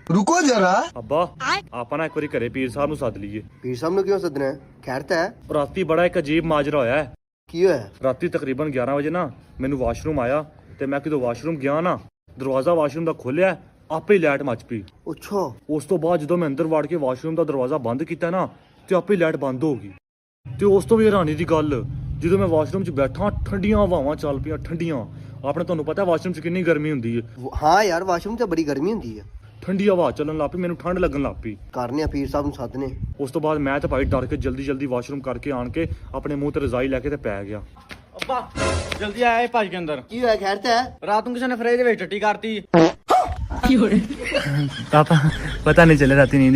रुको जरा। ਅੱਬਾ ਆਪਾਂ ਨਾ ਇੱਕ ਵਾਰੀ ਘਰੇ ਪੀਰ ਸਾਹਿਬ ਨੂੰ ਸੱਦ ਲਈਏ। पीर साहब ने क्यों सदना है? खैर तो है। ਰਾਤੀ ਬੜਾ ਇੱਕ ਅਜੀਬ ਮਾਜਰਾ ਹੋਇਆ ਹੈ। की है? ਰਾਤੀ ਤਕਰੀਬਨ 11 ਵਜੇ ਨਾ ਮੈਨੂੰ ਵਾਸ਼ਰੂਮ ਆਇਆ ਤੇ ਮੈਂ ਕਿਦੋਂ ਵਾਸ਼ਰੂਮ ਗਿਆ ਨਾ, ਦਰਵਾਜ਼ਾ ਵਾਸ਼ਰੂਮ ਦਾ ਖੋਲਿਆ, ਆਪੇ ਹੀ ਲਾਈਟ ਮੱਚ ਪਈ। अच्छा। ਉਸ ਤੋਂ ਬਾਅਦ ਜਦੋਂ ਮੈਂ ਅੰਦਰ ਵੜ ਕੇ ਵਾਸ਼ਰੂਮ ਦਾ ਦਰਵਾਜ਼ਾ ਬੰਦ ਕੀਤਾ ਨਾ ਤੇ ਆਪੇ ਲਾਈਟ ਬੰਦ ਹੋ ਗਈ। ਤੇ ਉਸ ਤੋਂ ਵੀ ਹੈਰਾਨੀ ਦੀ ਗੱਲ, ਜਦੋਂ ਮੈਂ ਵਾਸ਼ਰੂਮ 'ਚ ਬੈਠਾ ਠੰਡੀਆਂ ਹਵਾਵਾਂ ਚੱਲ ਪਈਆਂ, ਠੰਡੀਆਂ। ਆਪਣੇ ਤੁਹਾਨੂੰ ਪਤਾ ਵਾਸ਼ਰੂਮ 'ਚ ਕਿੰਨੀ ਗਰਮੀ ਹੁੰਦੀ ਹੈ। हाँ यार वाशरूम तो बड़ी गर्मी होती है। ਠੰਡੀ ਹਵਾ ਚੱਲਣ ਲੱਗ ਪਈ, ਮੈਨੂੰ ਠੰਡ ਲੱਗਣ ਲੱਗ ਪਈ। करने पीर साहब ने सदने। ਉਸ ਤੋਂ ਬਾਅਦ ਮੈਂ ਤੇ ਭਾਈ ਡਰ ਕੇ ਜਲਦੀ ਵਾਸ਼ਰੂਮ ਕਰਕੇ ਆਣ ਕੇ ਆਪਣੇ ਮੂੰਹ ਤੇ ਰਜ਼ਾਈ ਲੈ ਕੇ ਤੇ ਪੈ ਗਿਆ। ਅੱਬਾ ਜਲਦੀ ਆਇਆ ਭੱਜ ਕੇ ਅੰਦਰ। की है? खैर तो है। ਰਾਤ ਨੂੰ ਕਿਸੇ ਨੇ ਫਰੇਜ ਦੇ ਵਿੱਚ ਟੱਟੀ ਕਰਤੀ। पापा पता नहीं चले राती नींद